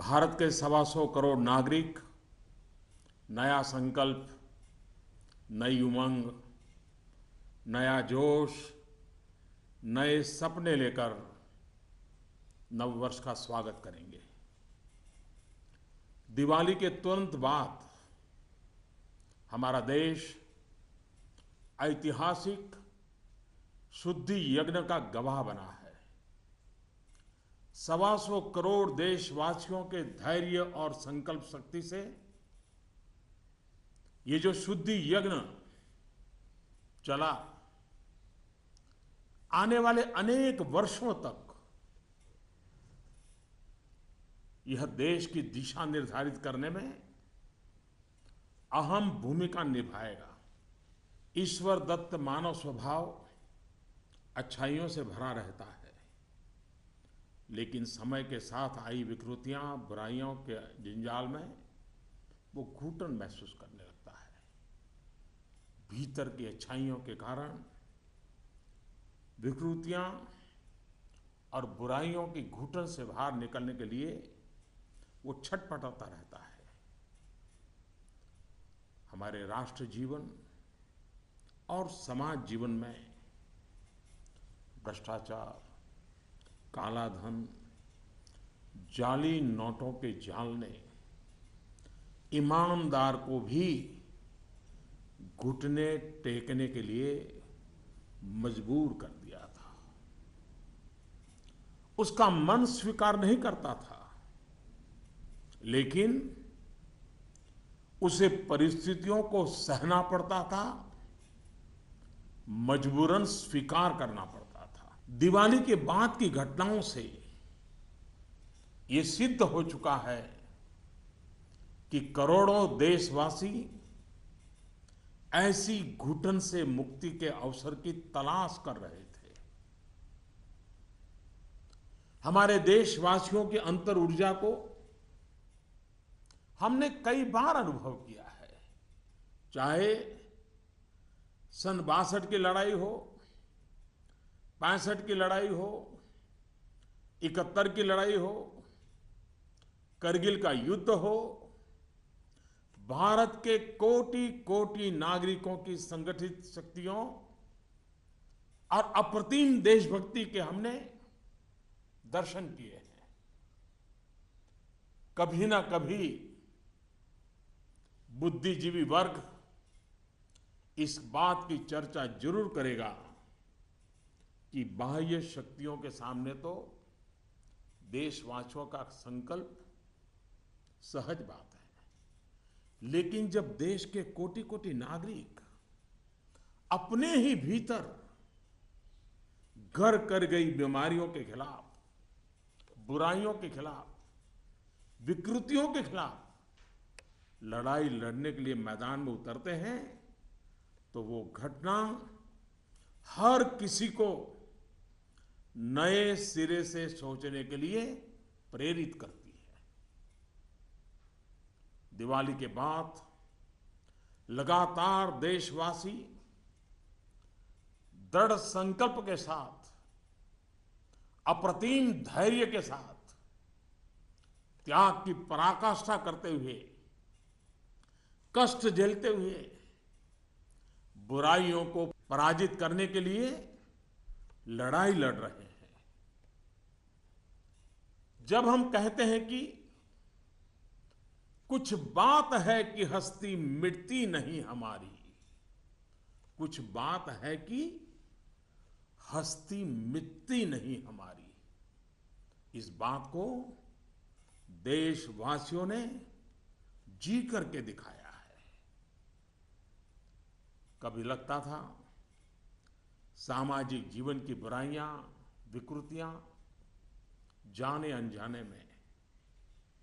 भारत के 125 करोड़ नागरिक नया संकल्प, नई उमंग, नया जोश, नए सपने लेकर नववर्ष का स्वागत करेंगे। दिवाली के तुरंत बाद हमारा देश ऐतिहासिक शुद्धि यज्ञ का गवाह बना है। 125 करोड़ देशवासियों के धैर्य और संकल्प शक्ति से ये जो शुद्धि यज्ञ चला, आने वाले अनेक वर्षों तक यह देश की दिशा निर्धारित करने में अहम भूमिका निभाएगा। ईश्वर दत्त मानव स्वभाव अच्छाइयों से भरा रहता है, लेकिन समय के साथ आई विकृतियां, बुराइयों के जंजाल में वो घुटन महसूस करने लगता है। भीतर की अच्छाइयों के कारण विकृतियां और बुराइयों की घुटन से बाहर निकलने के लिए वो छटपटाता रहता है। हमारे राष्ट्र जीवन और समाज जीवन में भ्रष्टाचार, काला धन, जाली नोटों के जाल ने ईमानदार को भी घुटने टेकने के लिए मजबूर कर दिया था। उसका मन स्वीकार नहीं करता था, लेकिन उसे परिस्थितियों को सहना पड़ता था, मजबूरन स्वीकार करना पड़ता था। दिवाली के बाद की घटनाओं से ये सिद्ध हो चुका है कि करोड़ों देशवासी ऐसी घुटन से मुक्ति के अवसर की तलाश कर रहे थे। हमारे देशवासियों की अंतर ऊर्जा को हमने कई बार अनुभव किया है। चाहे सन 62 की लड़ाई हो, 65 की लड़ाई हो, 71 की लड़ाई हो, करगिल का युद्ध हो, भारत के कोटि कोटि नागरिकों की संगठित शक्तियों और अप्रतिम देशभक्ति के हमने दर्शन किए हैं। कभी ना कभी बुद्धिजीवी वर्ग इस बात की चर्चा जरूर करेगा कि बाह्य शक्तियों के सामने तो देशवासियों का संकल्प सहज बात है, लेकिन जब देश के कोटि कोटि नागरिक अपने ही भीतर घर कर गई बीमारियों के खिलाफ, बुराइयों के खिलाफ, विकृतियों के खिलाफ लड़ाई लड़ने के लिए मैदान में उतरते हैं, तो वो घटना हर किसी को नए सिरे से सोचने के लिए प्रेरित करती है। दिवाली के बाद लगातार देशवासी दृढ़ संकल्प के साथ, अप्रतिम धैर्य के साथ, त्याग की पराकाष्ठा करते हुए, कष्ट झेलते हुए बुराइयों को पराजित करने के लिए लड़ाई लड़ रहे हैं। जब हम कहते हैं कि कुछ बात है कि हस्ती मिटती नहीं हमारी, कुछ बात है कि हस्ती मिटती नहीं हमारी, इस बात को देशवासियों ने जी करके दिखाया है। कभी लगता था सामाजिक जीवन की बुराइयां, विकृतियां जाने अनजाने में,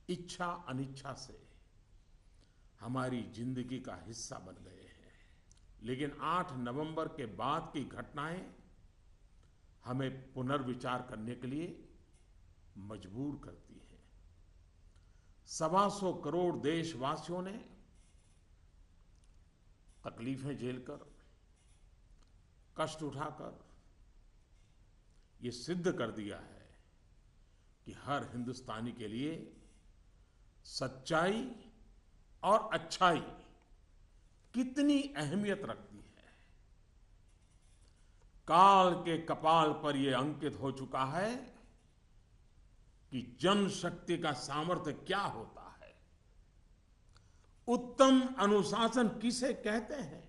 इच्छा अनिच्छा से हमारी जिंदगी का हिस्सा बन गए हैं। लेकिन 8 नवंबर के बाद की घटनाएं हमें पुनर्विचार करने के लिए मजबूर करती हैं। 125 करोड़ देशवासियों ने तकलीफें झेलकर, कष्ट उठाकर ये सिद्ध कर दिया है कि हर हिंदुस्तानी के लिए सच्चाई और अच्छाई कितनी अहमियत रखती है। काल के कपाल पर यह अंकित हो चुका है कि जनशक्ति का सामर्थ्य क्या होता है। उत्तम अनुशासन किसे कहते हैं?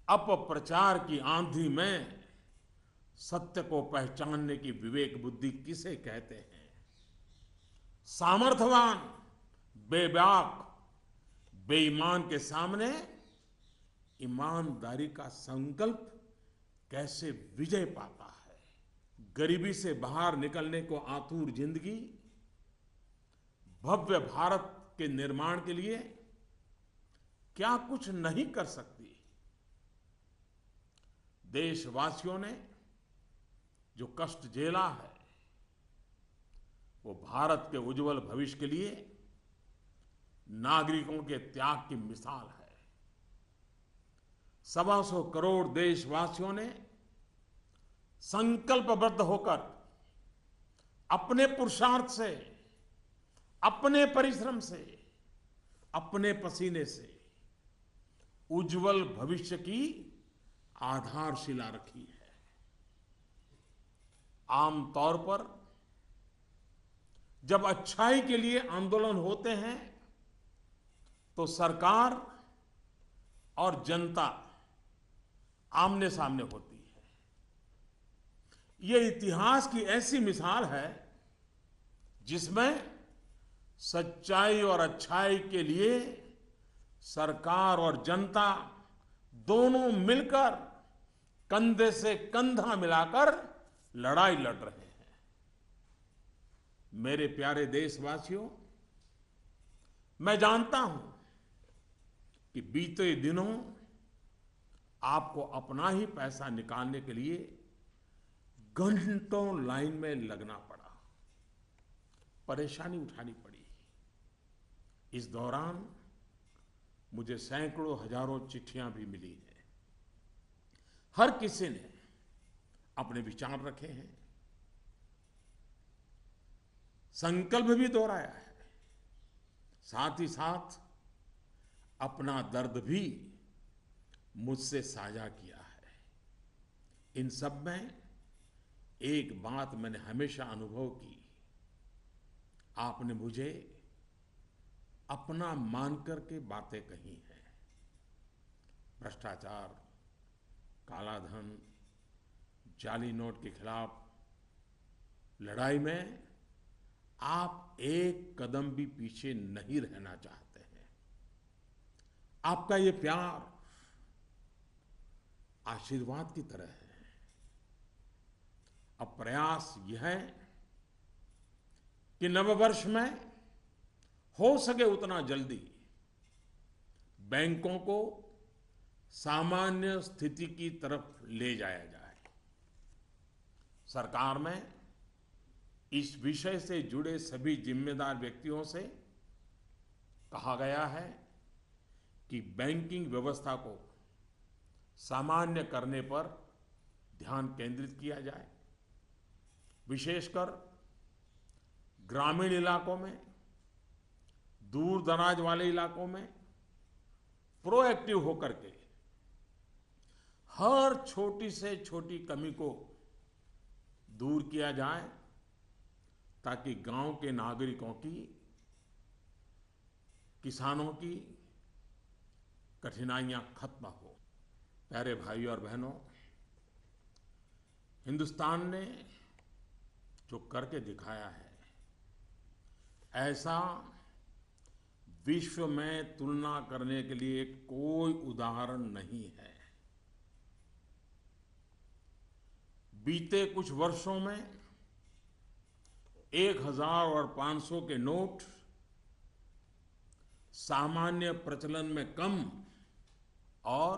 अपप्रचार की आंधी में सत्य को पहचानने की विवेक बुद्धि किसे कहते हैं? सामर्थ्यवान बेबाक बेईमान के सामने ईमानदारी का संकल्प कैसे विजय पाता है? गरीबी से बाहर निकलने को आतुर जिंदगी भव्य भारत के निर्माण के लिए क्या कुछ नहीं कर सकती? देशवासियों ने जो कष्ट झेला है वो भारत के उज्जवल भविष्य के लिए नागरिकों के त्याग की मिसाल है। 125 करोड़ देशवासियों ने संकल्पबद्ध होकर अपने पुरुषार्थ से, अपने परिश्रम से, अपने पसीने से उज्जवल भविष्य की आधारशिला रखी है। आमतौर पर जब अच्छाई के लिए आंदोलन होते हैं तो सरकार और जनता आमने सामने होती है। यह इतिहास की ऐसी मिसाल है जिसमें सच्चाई और अच्छाई के लिए सरकार और जनता दोनों मिलकर कंधे से कंधा मिलाकर लड़ाई लड़ रहे हैं। मेरे प्यारे देशवासियों, मैं जानता हूं कि बीते दिनों आपको अपना ही पैसा निकालने के लिए घंटों लाइन में लगना पड़ा, परेशानी उठानी पड़ी। इस दौरान मुझे सैकड़ों हजारों चिट्ठियां भी मिली हैं। हर किसी ने अपने विचार रखे हैं, संकल्प भी दोहराया है, साथ ही साथ अपना दर्द भी मुझसे साझा किया है। इन सब में एक बात मैंने हमेशा अनुभव की, आपने मुझे अपना मानकर के बातें कही हैं। भ्रष्टाचार, कालाधन, जाली नोट के खिलाफ लड़ाई में आप एक कदम भी पीछे नहीं रहना चाहते हैं। आपका ये प्यार आशीर्वाद की तरह है। अब प्रयास यह है कि नववर्ष में हो सके उतना जल्दी बैंकों को सामान्य स्थिति की तरफ ले जाया जाए। सरकार में इस विषय से जुड़े सभी जिम्मेदार व्यक्तियों से कहा गया है कि बैंकिंग व्यवस्था को सामान्य करने पर ध्यान केंद्रित किया जाए। विशेषकर ग्रामीण इलाकों में, दूर दराज वाले इलाकों में प्रोएक्टिव होकर के हर छोटी से छोटी कमी को दूर किया जाए ताकि गांव के नागरिकों की, किसानों की कठिनाइयां खत्म हो। प्यारे भाइयों और बहनों, हिंदुस्तान ने जो करके दिखाया है ऐसा विश्व में तुलना करने के लिए कोई उदाहरण नहीं है। बीते कुछ वर्षों में 1000 और 500 के नोट सामान्य प्रचलन में कम और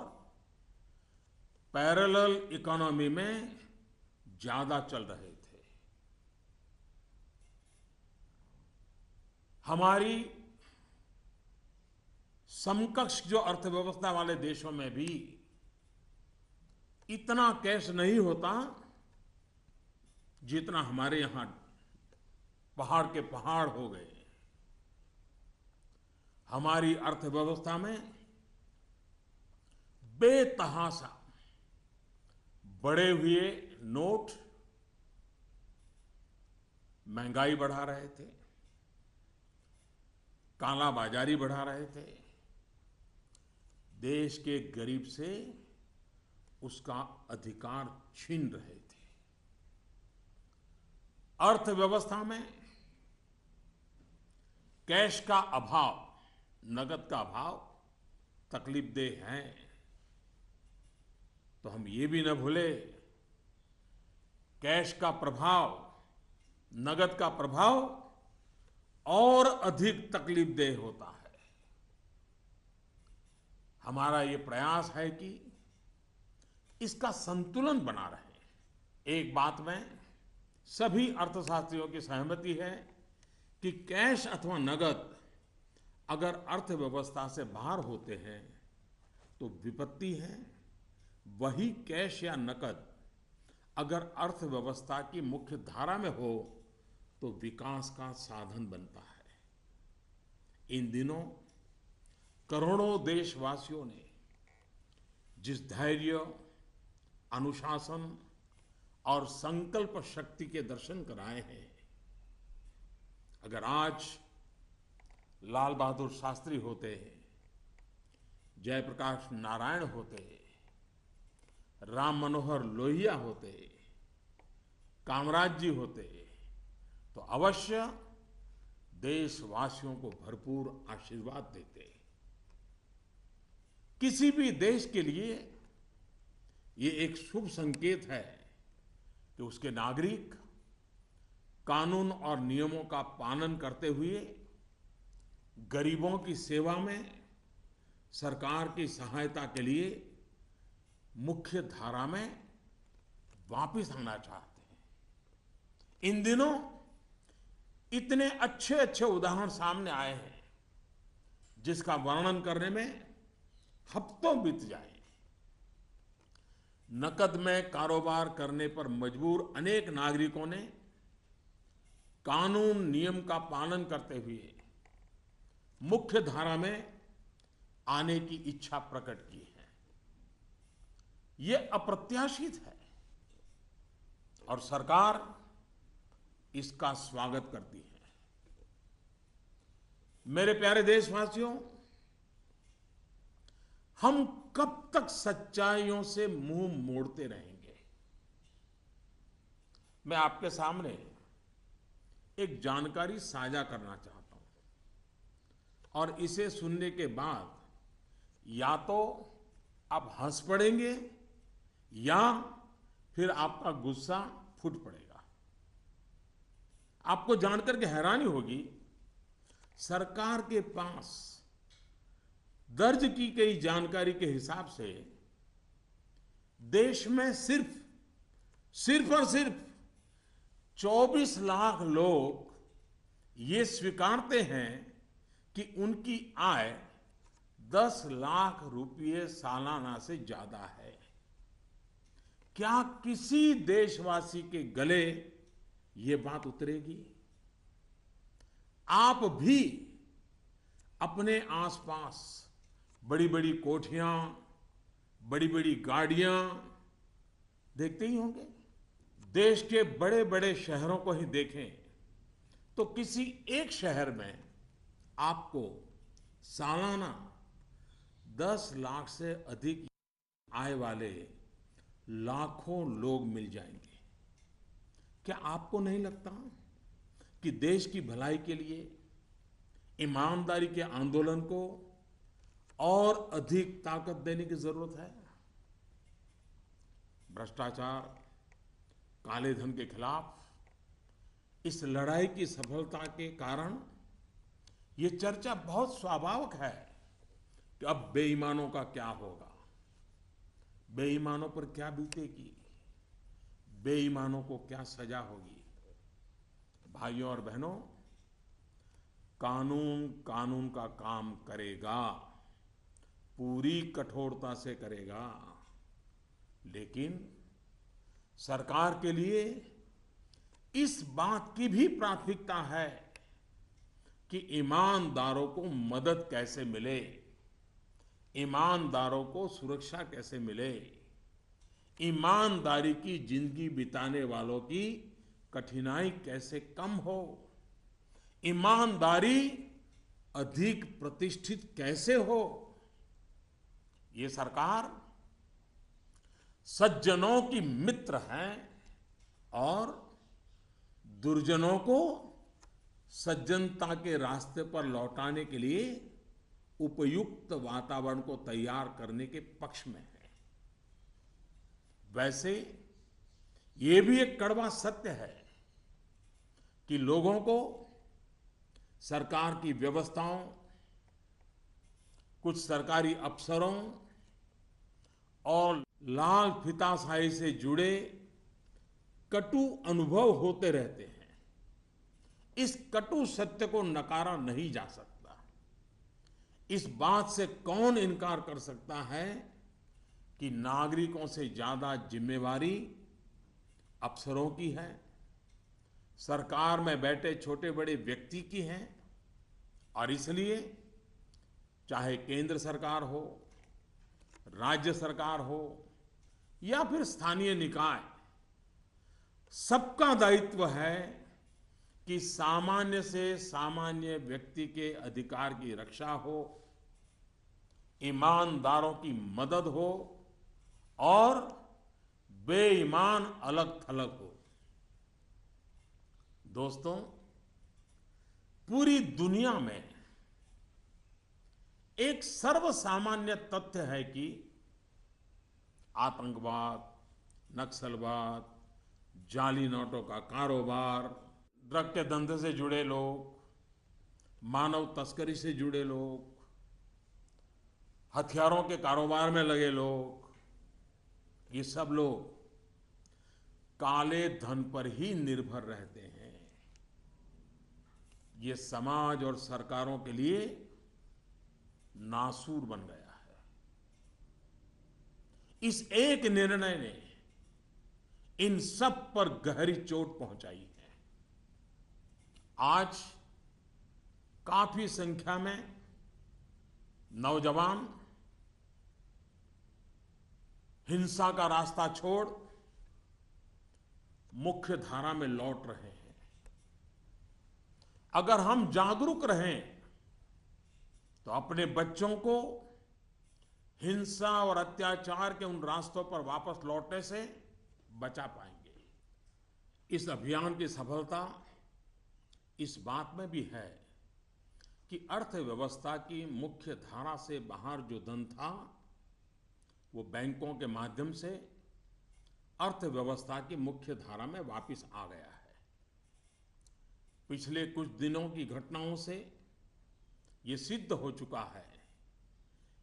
पैरेलल इकोनॉमी में ज्यादा चल रहे थे। हमारी समकक्ष जो अर्थव्यवस्था वाले देशों में भी इतना कैश नहीं होता जितना हमारे यहां पहाड़ के पहाड़ हो गए। हमारी अर्थव्यवस्था में बेतहाशा बढ़े हुए नोट महंगाई बढ़ा रहे थे, कालाबाजारी बढ़ा रहे थे, देश के गरीब से उसका अधिकार छीन रहे थे। अर्थव्यवस्था में कैश का अभाव, नगद का अभाव तकलीफदेह है। तो हम ये भी न भूले, कैश का प्रभाव, नगद का प्रभाव और अधिक तकलीफदेह होता है। हमारा ये प्रयास है कि इसका संतुलन बना रहे। एक बात में सभी अर्थशास्त्रियों की सहमति है कि कैश अथवा नगद अगर अर्थव्यवस्था से बाहर होते हैं तो विपत्ति है। वही कैश या नकद अगर अर्थव्यवस्था की मुख्य धारा में हो तो विकास का साधन बनता है। इन दिनों करोड़ों देशवासियों ने जिस धैर्य, अनुशासन और संकल्प शक्ति के दर्शन कराए हैं, अगर आज लाल बहादुर शास्त्री होते, जयप्रकाश नारायण होते, राम मनोहर लोहिया होते, कामराज जी होते, तो अवश्य देशवासियों को भरपूर आशीर्वाद देते। किसी भी देश के लिए ये एक शुभ संकेत है कि उसके नागरिक कानून और नियमों का पालन करते हुए गरीबों की सेवा में सरकार की सहायता के लिए मुख्य धारा में वापस आना चाहते हैं। इन दिनों इतने अच्छे अच्छे उदाहरण सामने आए हैं जिसका वर्णन करने में हफ्तों बीत जाए। नकद में कारोबार करने पर मजबूर अनेक नागरिकों ने कानून नियम का पालन करते हुए मुख्य धारा में आने की इच्छा प्रकट की है। यह अप्रत्याशित है और सरकार इसका स्वागत करती है। मेरे प्यारे देशवासियों, हम कब तक सच्चाइयों से मुंह मोड़ते रहेंगे? मैं आपके सामने एक जानकारी साझा करना चाहता हूं और इसे सुनने के बाद या तो आप हंस पड़ेंगे या फिर आपका गुस्सा फूट पड़ेगा। आपको जानकर के हैरानी होगी, सरकार के पास दर्ज की गई जानकारी के हिसाब से देश में सिर्फ और सिर्फ 24 लाख लोग ये स्वीकारते हैं कि उनकी आय 10 लाख रुपये सालाना से ज्यादा है। क्या किसी देशवासी के गले ये बात उतरेगी? आप भी अपने आसपास बड़ी बड़ी कोठियां, बड़ी बड़ी गाड़ियां देखते ही होंगे। देश के बड़े बड़े शहरों को ही देखें तो किसी एक शहर में आपको सालाना 10 लाख से अधिक आय वाले लाखों लोग मिल जाएंगे। क्या आपको नहीं लगता कि देश की भलाई के लिए ईमानदारी के आंदोलन को और अधिक ताकत देने की जरूरत है? भ्रष्टाचार, काले धन के खिलाफ इस लड़ाई की सफलता के कारण ये चर्चा बहुत स्वाभाविक है कि अब बेईमानों का क्या होगा, बेईमानों पर क्या बीतेगी, बेईमानों को क्या सजा होगी। भाइयों और बहनों, कानून कानून का काम करेगा, पूरी कठोरता से करेगा, लेकिन सरकार के लिए इस बात की भी प्राथमिकता है कि ईमानदारों को मदद कैसे मिले, ईमानदारों को सुरक्षा कैसे मिले, ईमानदारी की जिंदगी बिताने वालों की कठिनाई कैसे कम हो, ईमानदारी अधिक प्रतिष्ठित कैसे हो। ये सरकार सज्जनों की मित्र है और दुर्जनों को सज्जनता के रास्ते पर लौटाने के लिए उपयुक्त वातावरण को तैयार करने के पक्ष में है। वैसे ये भी एक कड़वा सत्य है कि लोगों को सरकार की व्यवस्थाओं, कुछ सरकारी अफसरों और लाल फीताशाही से जुड़े कटु अनुभव होते रहते हैं। इस कटु सत्य को नकारा नहीं जा सकता। इस बात से कौन इनकार कर सकता है कि नागरिकों से ज्यादा जिम्मेवारी अफसरों की है, सरकार में बैठे छोटे बड़े व्यक्ति की है। और इसलिए चाहे केंद्र सरकार हो, राज्य सरकार हो या फिर स्थानीय निकाय, सबका दायित्व है कि सामान्य से सामान्य व्यक्ति के अधिकार की रक्षा हो, ईमानदारों की मदद हो और बेईमान अलग थलग हो। दोस्तों, पूरी दुनिया में एक सर्वसामान्य तथ्य है कि आतंकवाद, नक्सलवाद, जाली नोटों का कारोबार, ड्रग के धंधे से जुड़े लोग, मानव तस्करी से जुड़े लोग, हथियारों के कारोबार में लगे लोग, ये सब लोग काले धन पर ही निर्भर रहते हैं। ये समाज और सरकारों के लिए नासूर बन गया है। इस एक निर्णय ने इन सब पर गहरी चोट पहुंचाई है। आज काफी संख्या में नौजवान हिंसा का रास्ता छोड़ मुख्य धारा में लौट रहे हैं। अगर हम जागरूक रहें तो अपने बच्चों को हिंसा और अत्याचार के उन रास्तों पर वापस लौटने से बचा पाएंगे। इस अभियान की सफलता इस बात में भी है कि अर्थव्यवस्था की मुख्य धारा से बाहर जो धन था वो बैंकों के माध्यम से अर्थव्यवस्था की मुख्य धारा में वापस आ गया है। पिछले कुछ दिनों की घटनाओं से ये सिद्ध हो चुका है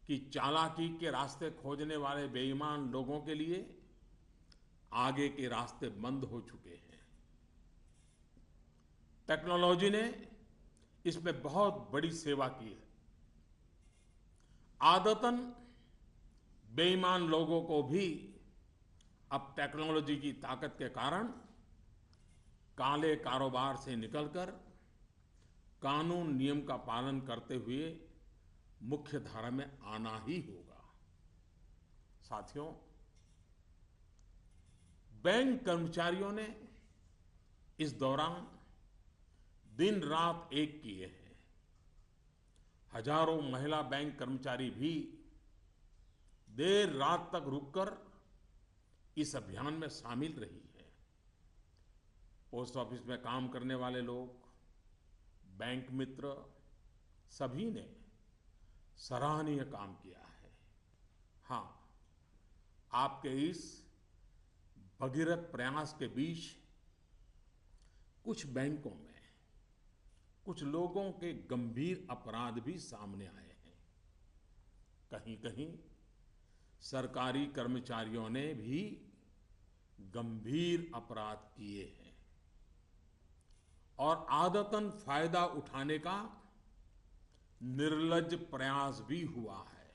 कि चालाकी के रास्ते खोजने वाले बेईमान लोगों के लिए आगे के रास्ते बंद हो चुके हैं। टेक्नोलॉजी ने इसमें बहुत बड़ी सेवा की है। आदतन बेईमान लोगों को भी अब टेक्नोलॉजी की ताकत के कारण काले कारोबार से निकलकर कानून नियम का पालन करते हुए मुख्य धारा में आना ही होगा। साथियों, बैंक कर्मचारियों ने इस दौरान दिन रात एक किए हैं। हजारों महिला बैंक कर्मचारी भी देर रात तक रुककर इस अभियान में शामिल रही है। पोस्ट ऑफिस में काम करने वाले लोग, बैंक मित्र, सभी ने सराहनीय काम किया है। हाँ, आपके इस भगीरथ प्रयास के बीच कुछ बैंकों में कुछ लोगों के गंभीर अपराध भी सामने आए हैं। कहीं कहीं सरकारी कर्मचारियों ने भी गंभीर अपराध किए हैं और आदतन फायदा उठाने का निर्लज्ज प्रयास भी हुआ है।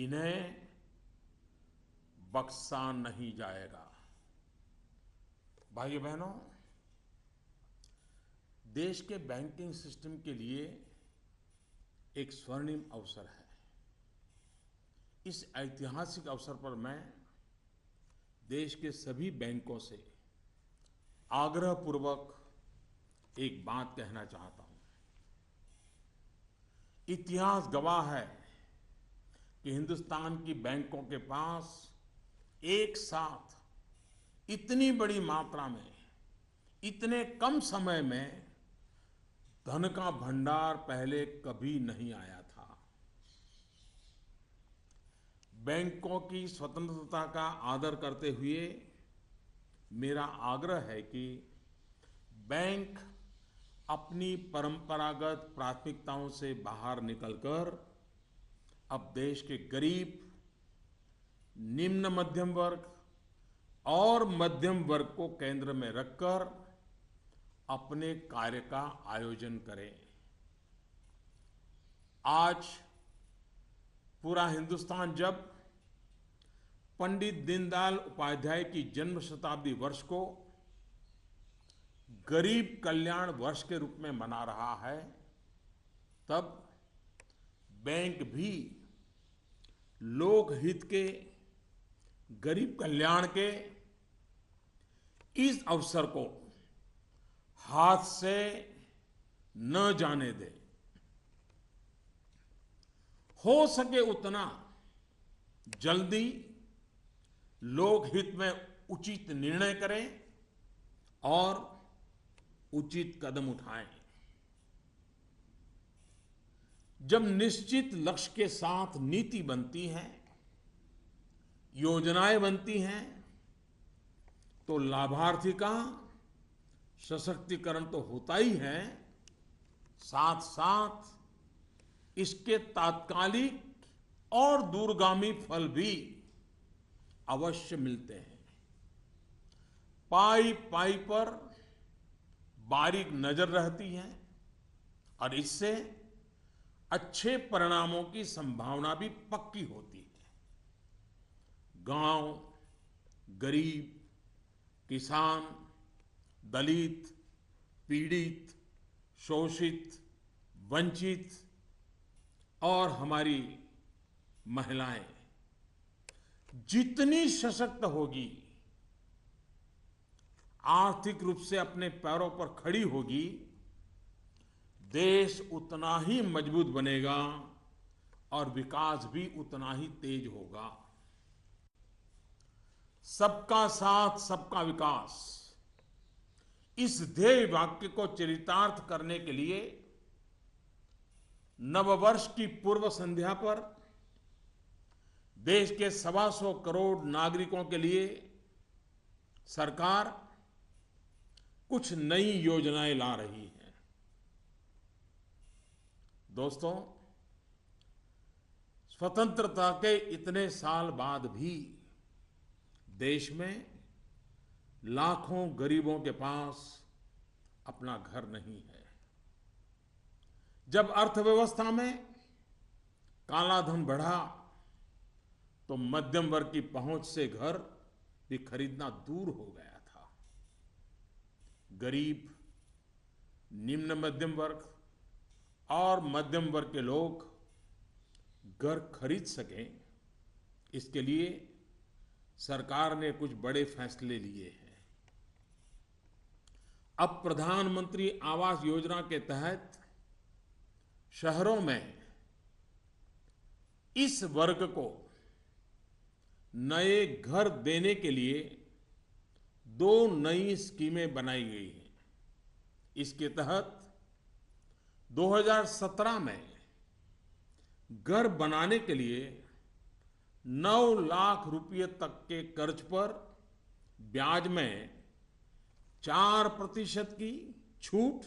इन्हें बख्शा नहीं जाएगा। भाइयों बहनों, देश के बैंकिंग सिस्टम के लिए एक स्वर्णिम अवसर है। इस ऐतिहासिक अवसर पर मैं देश के सभी बैंकों से आग्रहपूर्वक एक बात कहना चाहता हूं। इतिहास गवाह है कि हिंदुस्तान की बैंकों के पास एक साथ इतनी बड़ी मात्रा में इतने कम समय में धन का भंडार पहले कभी नहीं आया था। बैंकों की स्वतंत्रता का आदर करते हुए मेरा आग्रह है कि बैंक अपनी परंपरागत प्राथमिकताओं से बाहर निकलकर अब देश के गरीब, निम्न मध्यम वर्ग और मध्यम वर्ग को केंद्र में रखकर अपने कार्य का आयोजन करें। आज पूरा हिंदुस्तान जब पंडित दीनदयाल उपाध्याय की जन्म शताब्दी वर्ष को गरीब कल्याण वर्ष के रूप में मना रहा है, तब बैंक भी लोकहित के, गरीब कल्याण के इस अवसर को हाथ से न जाने दे। हो सके उतना जल्दी लोकहित में उचित निर्णय करें और उचित कदम उठाएं। जब निश्चित लक्ष्य के साथ नीति बनती है, योजनाएं बनती हैं, तो लाभार्थी का सशक्तिकरण तो होता ही है, साथ साथ इसके तात्कालिक और दूरगामी फल भी अवश्य मिलते हैं। पाई पाई पर बारीक नजर रहती है और इससे अच्छे परिणामों की संभावना भी पक्की होती है। गांव, गरीब, किसान, दलित, पीड़ित, शोषित, वंचित और हमारी महिलाएं जितनी सशक्त होगी, आर्थिक रूप से अपने पैरों पर खड़ी होगी, देश उतना ही मजबूत बनेगा और विकास भी उतना ही तेज होगा। सबका साथ, सबका विकास, इस ध्येय वाक्य को चरितार्थ करने के लिए नववर्ष की पूर्व संध्या पर देश के 125 करोड़ नागरिकों के लिए सरकार कुछ नई योजनाएं ला रही है। दोस्तों, स्वतंत्रता के इतने साल बाद भी देश में लाखों गरीबों के पास अपना घर नहीं है। जब अर्थव्यवस्था में काला धन बढ़ा तो मध्यम वर्ग की पहुंच से घर भी खरीदना दूर हो गया था। गरीब, निम्न मध्यम वर्ग और मध्यम वर्ग के लोग घर खरीद सकें, इसके लिए सरकार ने कुछ बड़े फैसले लिए हैं। अब प्रधानमंत्री आवास योजना के तहत शहरों में इस वर्ग को नए घर देने के लिए 2 नई स्कीमें बनाई गई हैं। इसके तहत 2017 में घर बनाने के लिए 9 लाख रुपए तक के कर्ज पर ब्याज में 4% की छूट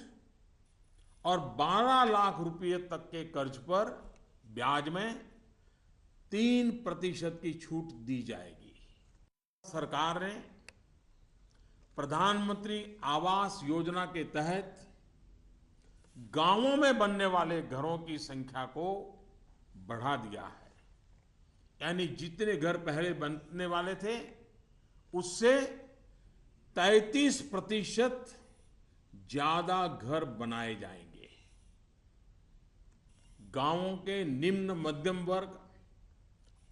और 12 लाख रुपए तक के कर्ज पर ब्याज में 3% की छूट दी जाएगी। सरकार ने प्रधानमंत्री आवास योजना के तहत गांवों में बनने वाले घरों की संख्या को बढ़ा दिया है। यानी जितने घर पहले बनने वाले थे, उससे 33% ज्यादा घर बनाए जाएंगे। गांवों के निम्न मध्यम वर्ग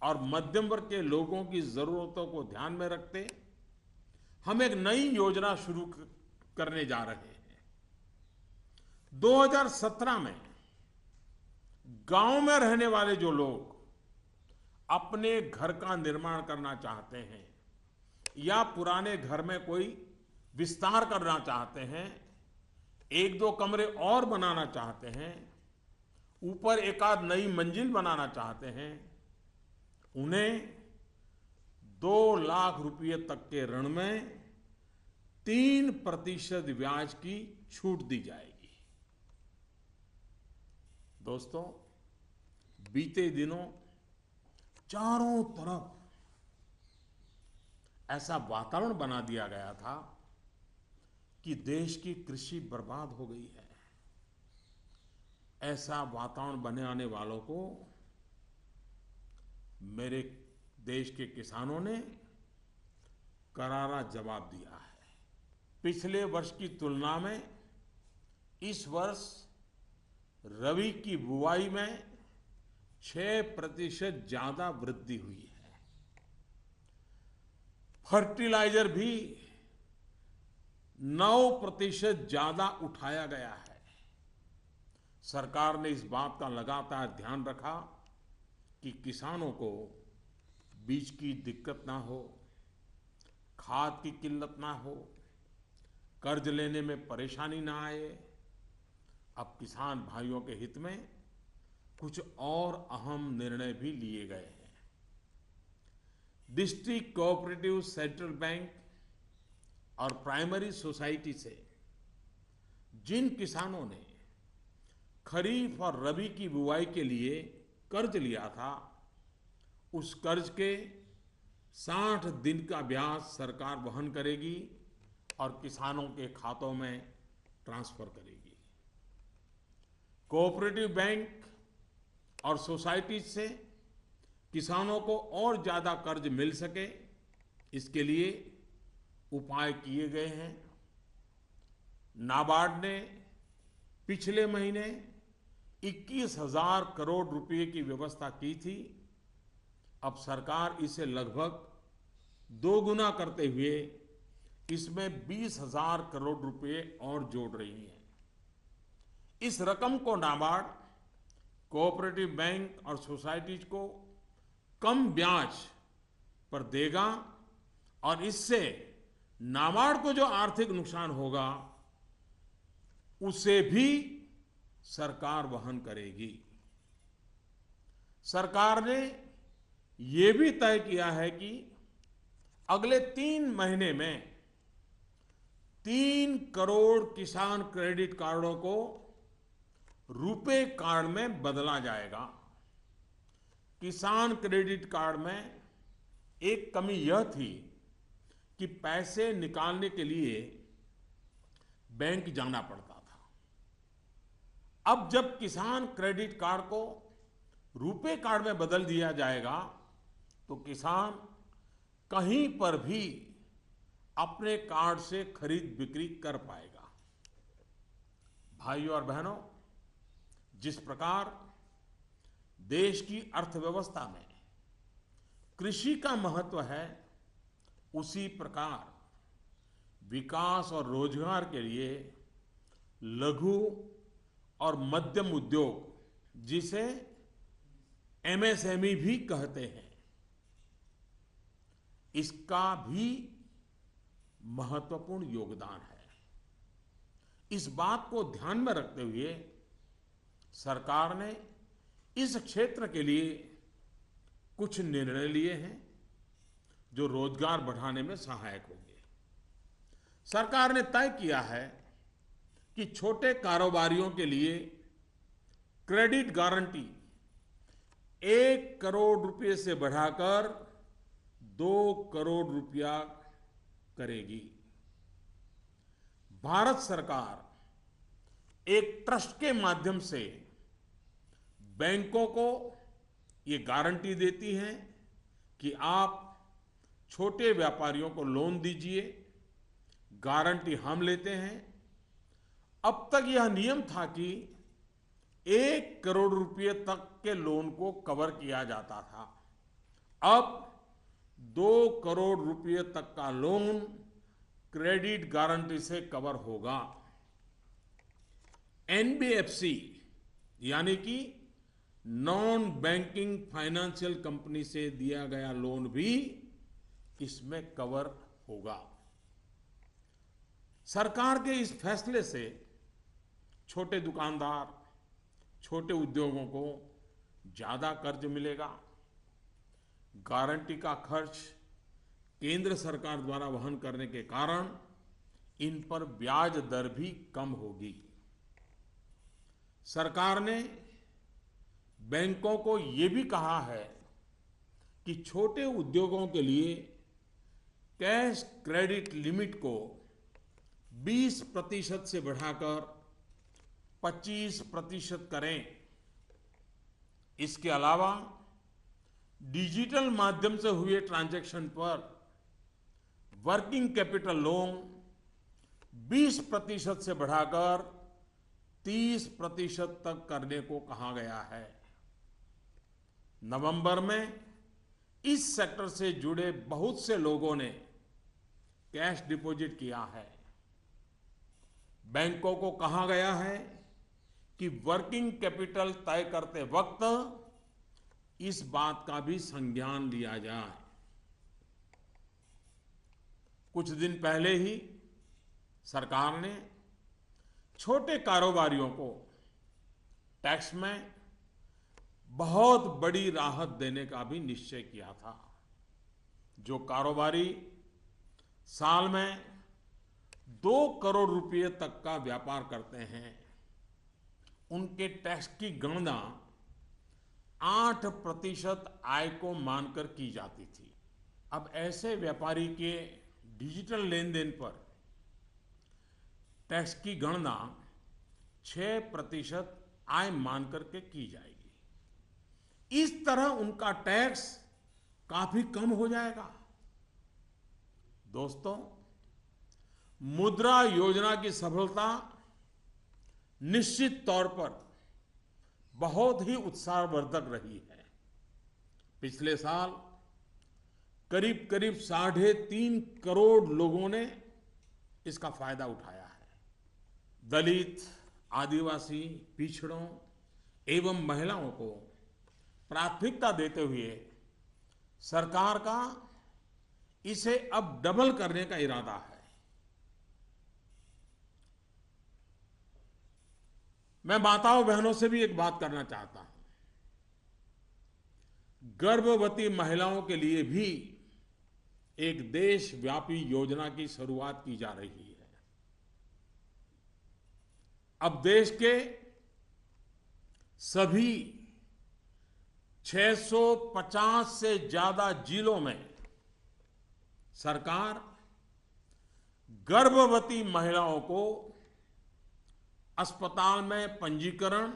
और मध्यम वर्ग के लोगों की जरूरतों को ध्यान में रखते हम एक नई योजना शुरू करने जा रहे हैं। 2017 में गांव में रहने वाले जो लोग अपने घर का निर्माण करना चाहते हैं या पुराने घर में कोई विस्तार करना चाहते हैं, एक दो कमरे और बनाना चाहते हैं, ऊपर एक आध नई मंजिल बनाना चाहते हैं, उन्हें 2 लाख रुपए तक के ऋण में 3% ब्याज की छूट दी जाएगी। दोस्तों, बीते दिनों चारों तरफ ऐसा वातावरण बना दिया गया था कि देश की कृषि बर्बाद हो गई है। ऐसा वातावरण बनाने वालों को मेरे देश के किसानों ने करारा जवाब दिया है। पिछले वर्ष की तुलना में इस वर्ष रबी की बुआई में 6% ज्यादा वृद्धि हुई है। फर्टिलाइजर भी 9% ज्यादा उठाया गया है। सरकार ने इस बात का लगातार ध्यान रखा कि किसानों को बीज की दिक्कत ना हो, खाद की किल्लत ना हो, कर्ज लेने में परेशानी ना आए। अब किसान भाइयों के हित में कुछ और अहम निर्णय भी लिए गए हैं। डिस्ट्रिक्ट कोऑपरेटिव सेंट्रल बैंक और प्राइमरी सोसाइटी से जिन किसानों ने खरीफ और रबी की बुआई के लिए कर्ज लिया था, उस कर्ज के 60 दिन का ब्याज सरकार वहन करेगी और किसानों के खातों में ट्रांसफर करेगी। कोऑपरेटिव बैंक और सोसाइटी से किसानों को और ज्यादा कर्ज मिल सके, इसके लिए उपाय किए गए हैं। नाबार्ड ने पिछले महीने 21,000 करोड़ रुपए की व्यवस्था की थी। अब सरकार इसे लगभग 2 गुना करते हुए इसमें 20,000 करोड़ रुपए और जोड़ रही है। इस रकम को नाबार्ड कोऑपरेटिव बैंक और सोसाइटीज को कम ब्याज पर देगा और इससे नाबार्ड को जो आर्थिक नुकसान होगा उसे भी सरकार वहन करेगी। सरकार ने यह भी तय किया है कि अगले 3 महीने में 3 करोड़ किसान क्रेडिट कार्डों को रुपे कार्ड में बदला जाएगा। किसान क्रेडिट कार्ड में एक कमी यह थी कि पैसे निकालने के लिए बैंक जाना पड़ता था। अब जब किसान क्रेडिट कार्ड को रुपे कार्ड में बदल दिया जाएगा तो किसान कहीं पर भी अपने कार्ड से खरीद बिक्री कर पाएगा। भाइयों और बहनों, जिस प्रकार देश की अर्थव्यवस्था में कृषि का महत्व है, उसी प्रकार विकास और रोजगार के लिए लघु और मध्यम उद्योग, जिसे एमएसएमई भी कहते हैं, इसका भी महत्वपूर्ण योगदान है। इस बात को ध्यान में रखते हुए सरकार ने इस क्षेत्र के लिए कुछ निर्णय लिए हैं जो रोजगार बढ़ाने में सहायक होंगे। सरकार ने तय किया है कि छोटे कारोबारियों के लिए क्रेडिट गारंटी 1 करोड़ रुपए से बढ़ाकर 2 करोड़ रुपया करेगी। भारत सरकार एक ट्रस्ट के माध्यम से बैंकों को ये गारंटी देती है कि आप छोटे व्यापारियों को लोन दीजिए, गारंटी हम लेते हैं, अब तक यह नियम था कि 1 करोड़ रुपए तक के लोन को कवर किया जाता था। अब 2 करोड़ रुपए तक का लोन क्रेडिट गारंटी से कवर होगा। एनबीएफसी यानी कि नॉन बैंकिंग फाइनेंशियल कंपनी से दिया गया लोन भी इसमें कवर होगा। सरकार के इस फैसले से छोटे दुकानदार, छोटे उद्योगों को ज्यादा कर्ज मिलेगा। गारंटी का खर्च केंद्र सरकार द्वारा वहन करने के कारण इन पर ब्याज दर भी कम होगी। सरकार ने बैंकों को ये भी कहा है कि छोटे उद्योगों के लिए कैश क्रेडिट लिमिट को 20% से बढ़ाकर 25% करें। इसके अलावा डिजिटल माध्यम से हुए ट्रांजैक्शन पर वर्किंग कैपिटल लोन 20% से बढ़ाकर 30% तक करने को कहा गया है। नवंबर में इस सेक्टर से जुड़े बहुत से लोगों ने कैश डिपॉजिट किया है। बैंकों को कहा गया है कि वर्किंग कैपिटल तय करते वक्त इस बात का भी संज्ञान लिया जाए। कुछ दिन पहले ही सरकार ने छोटे कारोबारियों को टैक्स में बहुत बड़ी राहत देने का भी निश्चय किया था। जो कारोबारी साल में 2 करोड़ रुपए तक का व्यापार करते हैं, उनके टैक्स की गणना 8% आय को मानकर की जाती थी। अब ऐसे व्यापारी के डिजिटल लेन देन पर टैक्स की गणना 6% आय मानकर के की जाएगी। इस तरह उनका टैक्स काफी कम हो जाएगा। दोस्तों, मुद्रा योजना की सफलता निश्चित तौर पर बहुत ही उत्साहवर्धक रही है। पिछले साल करीब करीब 3.5 करोड़ लोगों ने इसका फायदा उठाया है। दलित, आदिवासी, पिछड़ों एवं महिलाओं को प्राथमिकता देते हुए सरकार का इसे अब डबल करने का इरादा है। मैं माताओं बहनों से भी एक बात करना चाहता हूं। गर्भवती महिलाओं के लिए भी एक देशव्यापी योजना की शुरुआत की जा रही है। अब देश के सभी 650 से ज्यादा जिलों में सरकार गर्भवती महिलाओं को अस्पताल में पंजीकरण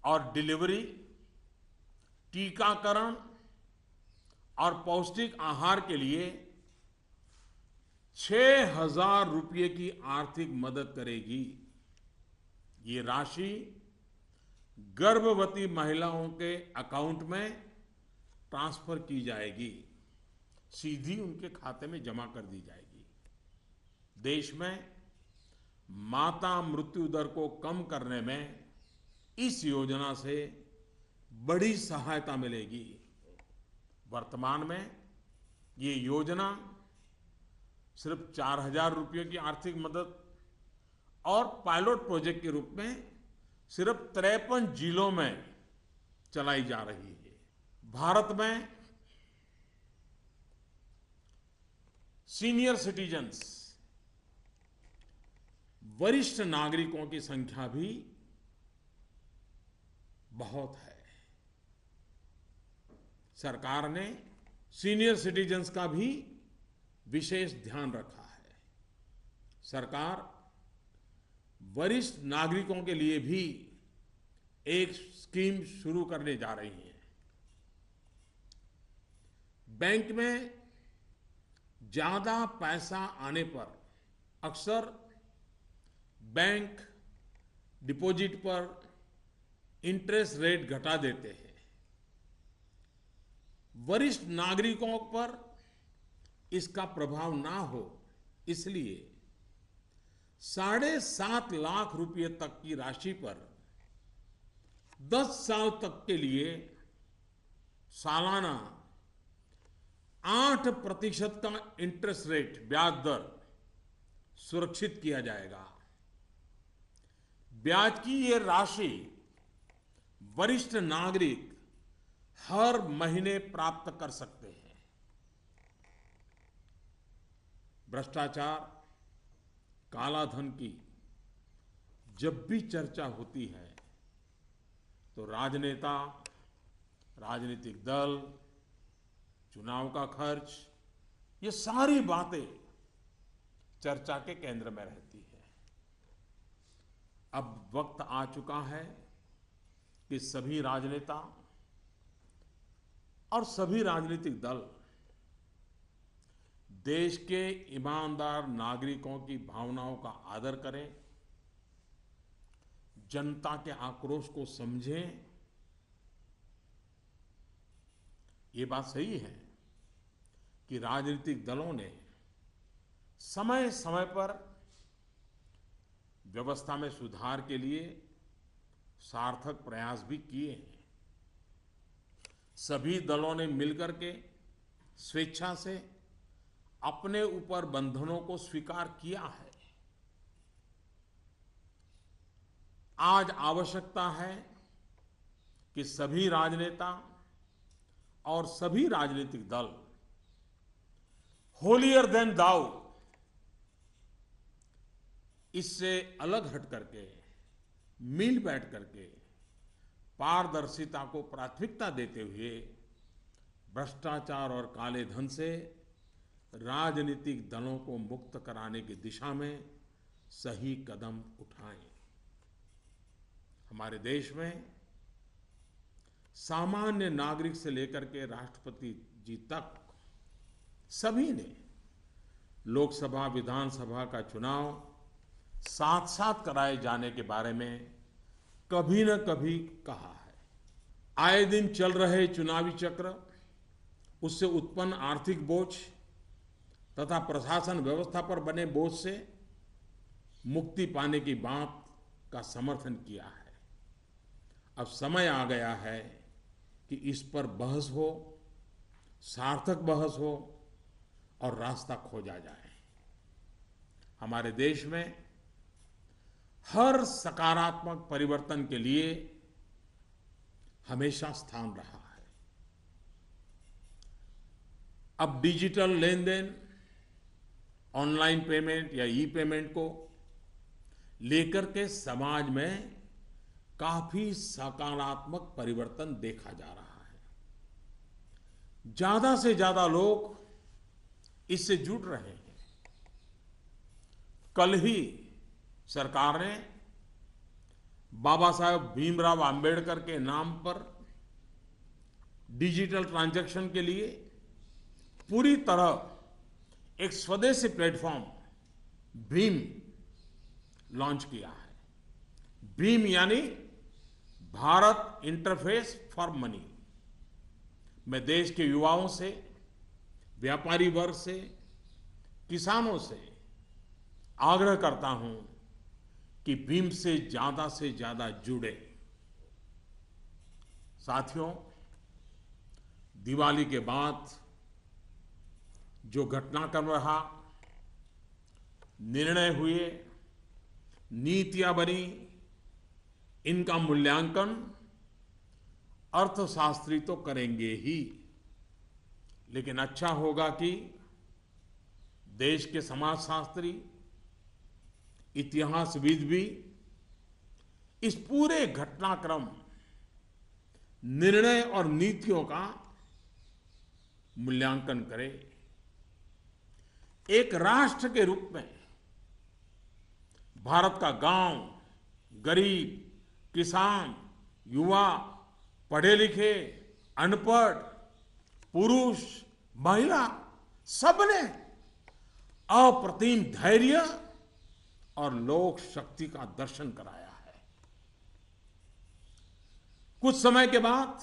और डिलीवरी, टीकाकरण और पौष्टिक आहार के लिए 6,000 रुपये की आर्थिक मदद करेगी। ये राशि गर्भवती महिलाओं के अकाउंट में ट्रांसफर की जाएगी, सीधी उनके खाते में जमा कर दी जाएगी। देश में माता मृत्यु दर को कम करने में इस योजना से बड़ी सहायता मिलेगी। वर्तमान में ये योजना सिर्फ 4,000 रुपये की आर्थिक मदद और पायलट प्रोजेक्ट के रूप में सिर्फ 53 जिलों में चलाई जा रही है। भारत में सीनियर सिटीजन्स, वरिष्ठ नागरिकों की संख्या भी बहुत है। सरकार ने सीनियर सिटीजन्स का भी विशेष ध्यान रखा है। सरकार वरिष्ठ नागरिकों के लिए भी एक स्कीम शुरू करने जा रही है। बैंक में ज्यादा पैसा आने पर अक्सर बैंक डिपॉजिट पर इंटरेस्ट रेट घटा देते हैं। वरिष्ठ नागरिकों पर इसका प्रभाव ना हो इसलिए 7.5 लाख रुपए तक की राशि पर 10 साल तक के लिए सालाना 8% का इंटरेस्ट रेट ब्याज दर सुरक्षित किया जाएगा। ब्याज की ये राशि वरिष्ठ नागरिक हर महीने प्राप्त कर सकते हैं। भ्रष्टाचार, काला धन की जब भी चर्चा होती है तो राजनेता, राजनीतिक दल, चुनाव का खर्च, ये सारी बातें चर्चा के केंद्र में रहती है। अब वक्त आ चुका है कि सभी राजनेता और सभी राजनीतिक दल देश के ईमानदार नागरिकों की भावनाओं का आदर करें, जनता के आक्रोश को समझें। ये बात सही है कि राजनीतिक दलों ने समय समय पर व्यवस्था में सुधार के लिए सार्थक प्रयास भी किए हैं। सभी दलों ने मिलकर के स्वेच्छा से अपने ऊपर बंधनों को स्वीकार किया है। आज आवश्यकता है कि सभी राजनेता और सभी राजनीतिक दल होलियर देन दाऊ इससे अलग हट करके मिल बैठ करके पारदर्शिता को प्राथमिकता देते हुए भ्रष्टाचार और काले धन से राजनीतिक दलों को मुक्त कराने की दिशा में सही कदम उठाएं। हमारे देश में सामान्य नागरिक से लेकर के राष्ट्रपति जी तक सभी ने लोकसभा, विधानसभा का चुनाव साथ साथ कराए जाने के बारे में कभी न कभी कहा है। आए दिन चल रहे चुनावी चक्र, उससे उत्पन्न आर्थिक बोझ तथा प्रशासन व्यवस्था पर बने बोझ से मुक्ति पाने की बात का समर्थन किया है। अब समय आ गया है कि इस पर बहस हो, सार्थक बहस हो और रास्ता खोजा जाए। हमारे देश में हर सकारात्मक परिवर्तन के लिए हमेशा स्थान रहा है। अब डिजिटल लेन देन, ऑनलाइन पेमेंट या ई पेमेंट को लेकर के समाज में काफी सकारात्मक परिवर्तन देखा जा रहा है। ज्यादा से ज्यादा लोग इससे जुड़ रहे हैं। कल ही सरकार ने बाबा साहेब भीमराव अंबेडकर के नाम पर डिजिटल ट्रांजैक्शन के लिए पूरी तरह एक स्वदेशी प्लेटफॉर्म भीम लॉन्च किया है। भीम यानी भारत इंटरफेस फॉर मनी। मैं देश के युवाओं से, व्यापारी वर्ग से, किसानों से आग्रह करता हूं कि भीम से ज्यादा जुड़े। साथियों, दिवाली के बाद जो घटनाक्रम रहा, निर्णय हुए, नीतियां बनी, इनका मूल्यांकन अर्थशास्त्री तो करेंगे ही, लेकिन अच्छा होगा कि देश के समाजशास्त्री, इतिहासविद भी इस पूरे घटनाक्रम, निर्णय और नीतियों का मूल्यांकन करें। एक राष्ट्र के रूप में भारत का गांव, गरीब, किसान, युवा, पढ़े लिखे, अनपढ़, पुरुष, महिला, सबने अप्रतिम धैर्य और लोक शक्ति का दर्शन कराया है। कुछ समय के बाद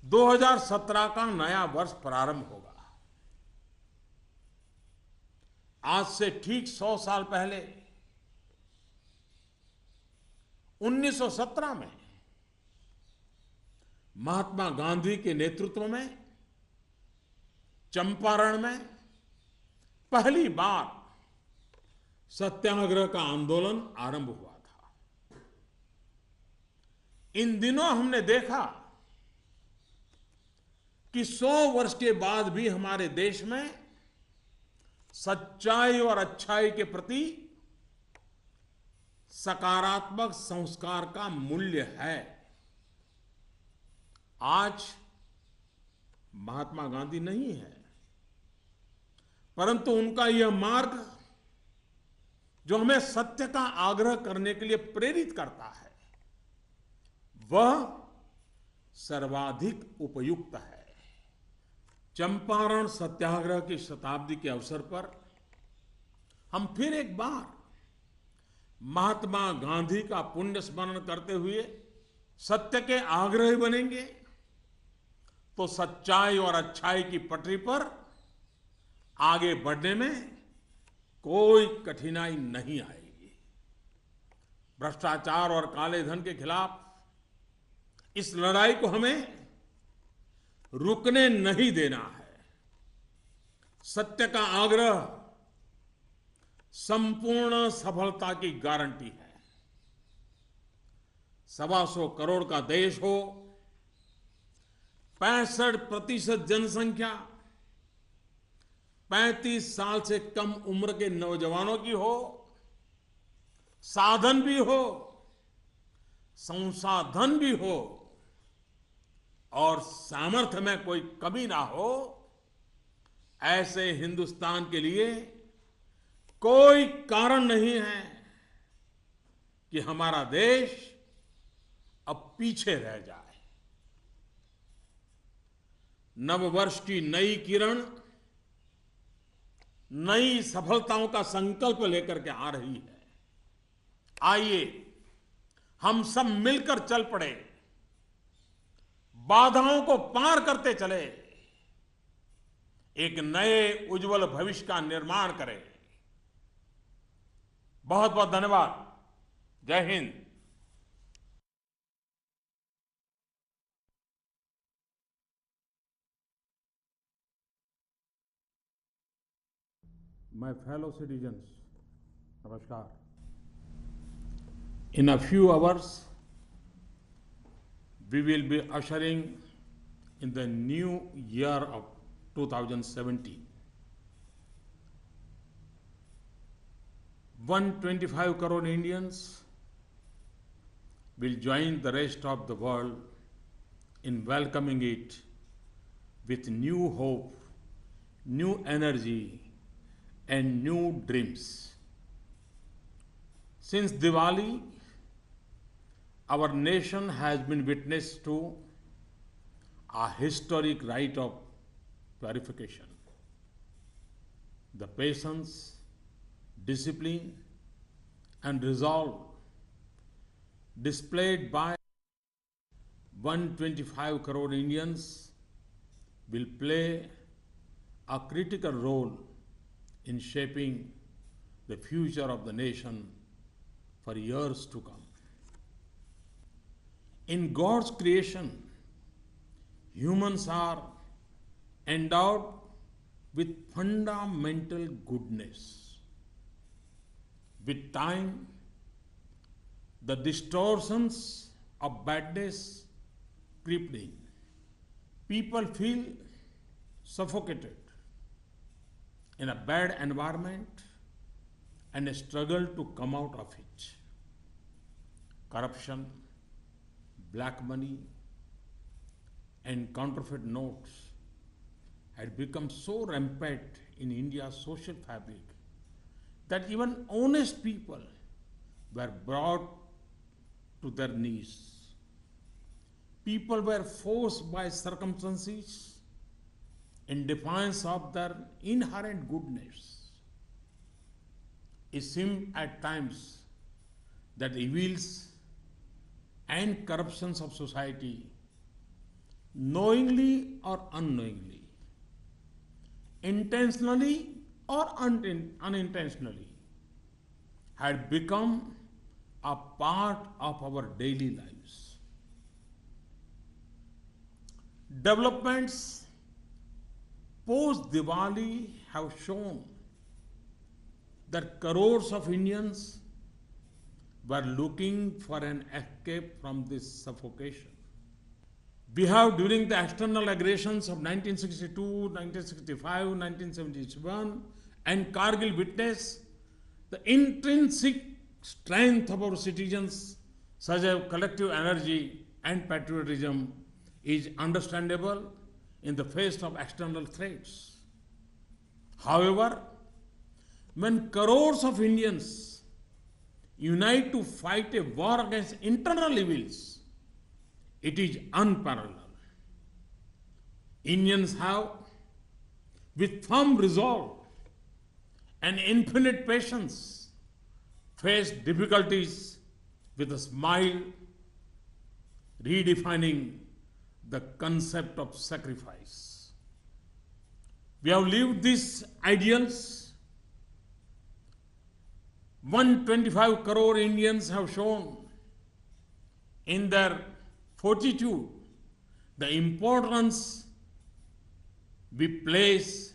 2017 का नया वर्ष प्रारंभ होगा। आज से ठीक 100 साल पहले 1917 में महात्मा गांधी के नेतृत्व में चंपारण में पहली बार सत्याग्रह का आंदोलन आरंभ हुआ था। इन दिनों हमने देखा कि 100 वर्ष के बाद भी हमारे देश में सच्चाई और अच्छाई के प्रति सकारात्मक संस्कार का मूल्य है। आज महात्मा गांधी नहीं है, परंतु उनका यह मार्ग जो हमें सत्य का आग्रह करने के लिए प्रेरित करता है, वह सर्वाधिक उपयुक्त है। चंपारण सत्याग्रह की शताब्दी के अवसर पर हम फिर एक बार महात्मा गांधी का पुण्य स्मरण करते हुए सत्य के आग्रही बनेंगे तो सच्चाई और अच्छाई की पटरी पर आगे बढ़ने में कोई कठिनाई नहीं आएगी। भ्रष्टाचार और काले धन के खिलाफ इस लड़ाई को हमें रुकने नहीं देना है। सत्य का आग्रह संपूर्ण सफलता की गारंटी है। 125 करोड़ का देश हो, 65% जनसंख्या 35 साल से कम उम्र के नौजवानों की हो, साधन भी हो, संसाधन भी हो और सामर्थ्य में कोई कमी ना हो, ऐसे हिंदुस्तान के लिए कोई कारण नहीं है कि हमारा देश अब पीछे रह जाए। नववर्ष की नई किरण नई सफलताओं का संकल्प लेकर के आ रही है। आइए हम सब मिलकर चल पड़े, बाधाओं को पार करते चले, एक नए उज्जवल भविष्य का निर्माण करें। बहुत बहुत धन्यवाद। जय Hind. My fellow citizens, namaskar. In a few hours, we will be ushering in the new year of 2017. 125 crore Indians will join the rest of the world in welcoming it with new hope, new energy, and new dreams. Since Diwali, our nation has been witness to a historic rite of purification. The patience, discipline, and resolve displayed by 125 crore Indians will play a critical role in shaping the future of the nation for years to come. In God's creation, humans are endowed with fundamental goodness. With time, the distortions of badness creep in. People feel suffocated in a bad environment and struggle to come out of it. Corruption, black money, and counterfeit notes had become so rampant in India's social fabric that even honest people were brought to their knees. People were forced by circumstances in defiance of their inherent goodness it seems at times that evils and corruptions of society, knowingly or unknowingly, intentionally or unintentionally, had become a part of our daily lives. Developments post Diwali have shown that crores of Indians were looking for an escape from this suffocation. We have, during the external aggressions of 1962, 1965, 1977, and Kargil, witnessed the intrinsic strength of our citizens, such as collective energy and patriotism, is understandable in the face of external threats. However, when crores of Indians unite to fight a war against internal evils, it is unparalleled. Indians have, with firm resolve and infinite patience, faced difficulties with a smile, redefining the concept of sacrifice. We have lived these ideals. 125 crore Indians have shown in their fortitude the importance we place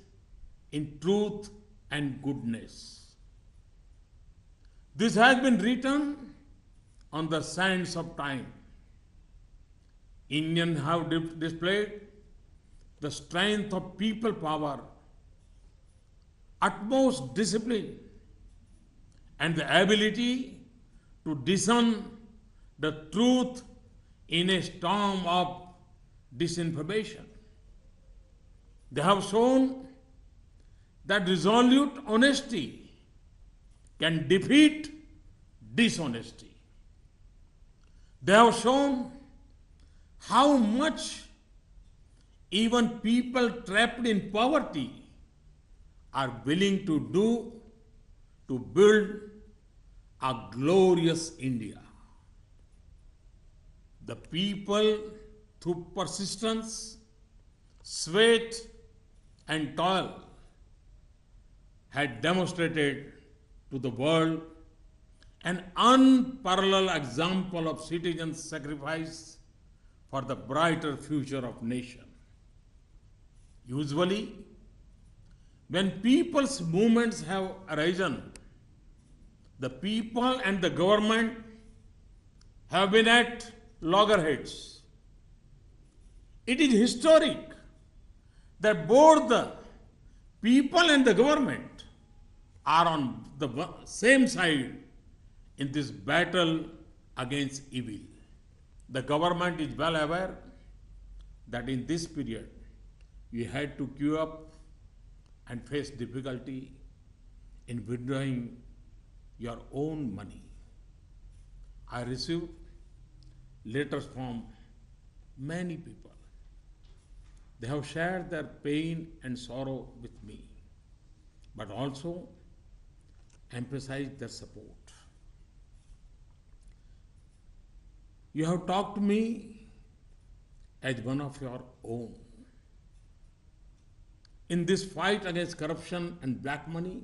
in truth and goodness. This has been written on the sands of time. Indians have displayed the strength of people power, utmost discipline, and the ability to discern the truth in a storm of disinformation. They have shown that resolute honesty can defeat dishonesty. They have shown how much even people trapped in poverty are willing to do to build a glorious India. The people, through persistence, sweat, and toil, had demonstrated to the world an unparalleled example of citizens' sacrifice for the brighter future of nation. Usually, when people's movements have arisen, the people and the government have been at loggerheads. It is historic that both the people and the government are on the same side in this battle against evil. The government is well aware that in this period you had to queue up and face difficulty in withdrawing your own money. I received letters from many people. They have shared their pain and sorrow with me, but also emphasized their support. You have talked to me as one of your own. In this fight against corruption and black money,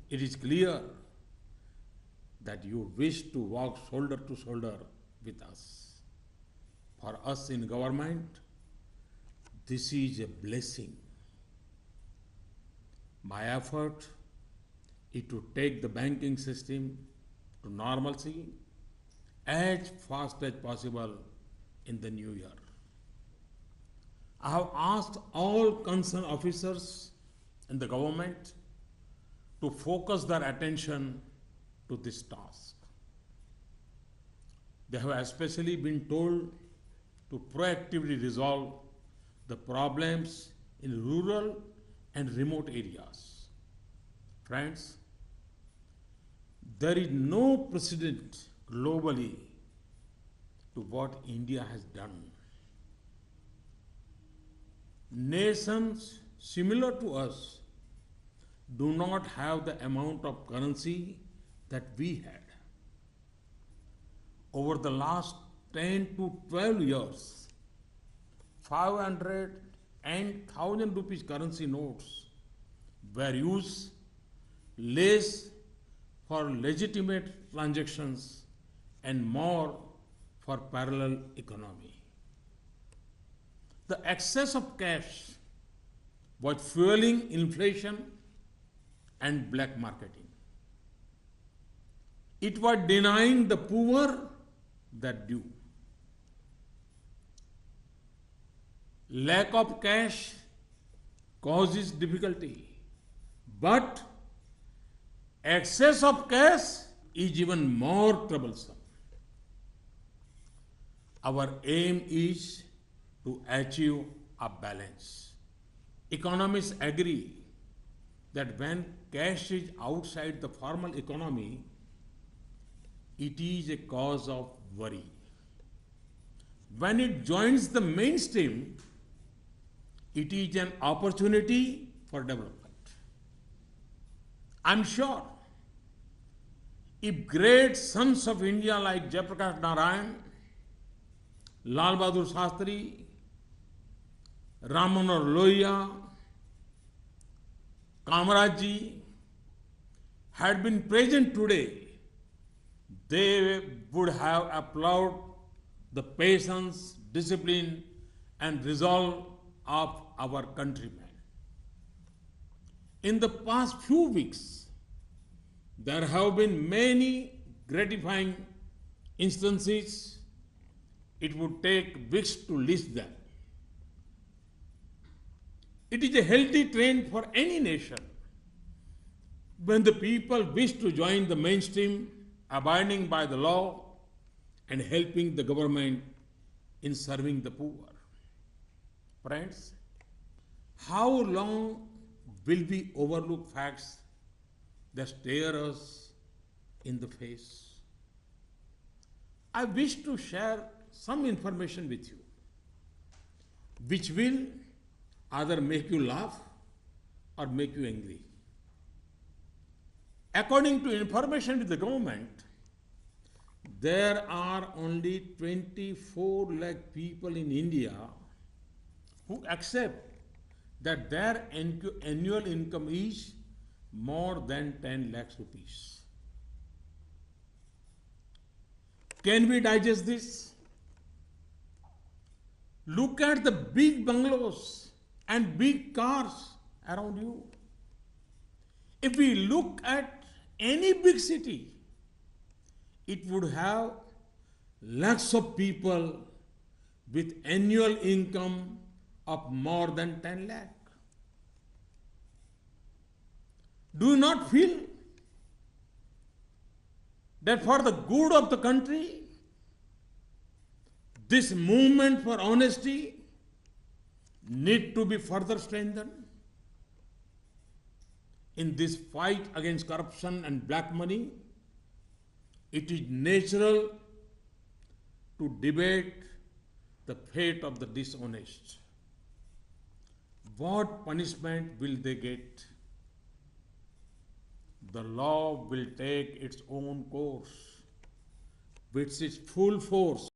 it is clear that you wish to walk shoulder to shoulder with us. For us in government, this is a blessing. My effort is to take the banking system to normalcy as fast as possible in the new year. I have asked all concerned officers in the government to focus their attention to this task. They have especially been told to proactively resolve the problems in rural and remote areas. Friends, there is no precedent globally to what India has done. Nations similar to us do not have the amount of currency that we had. Over the last 10 to 12 years, 500 and 1000 rupees currency notes were used less for legitimate transactions and more for parallel economy. The excess of cash was fueling inflation and black marketing. It was denying the poor their due. Lack of cash causes difficulty, but excess of cash is even more troublesome. Our aim is to achieve a balance. Economists agree that when cash is outside the formal economy, it is a cause of worry. When it joins the mainstream, it is an opportunity for development. I'm sure if great sons of India like Jayaprakash Narayan, Lal Bahadur Shastri, Ram Manohar Lohia, Kamaraj ji had been present today, they would have applauded the patience, discipline, and resolve of our countrymen. In the past few weeks, there have been many gratifying instances. It would take weeks to list them. It is a healthy trend for any nation when the people wish to join the mainstream, abiding by the law and helping the government in serving the poor. Friends, how long will we overlook facts that stare us in the face? I wish to share some information with you, which will either make you laugh or make you angry. According to information with the government, there are only 24 lakh people in India who accept that their annual income is more than 10 lakhs rupees. Can we digest this? Look at the big bungalows and big cars around you. If we look at any big city, it would have lakhs of people with annual income of more than 10 lakh. Do you not feel that for the good of the country, this movement for honesty need to be further strengthened? In this fight against corruption and black money, it is natural to debate the fate of the dishonest. What punishment will they get? The law will take its own course with its full force.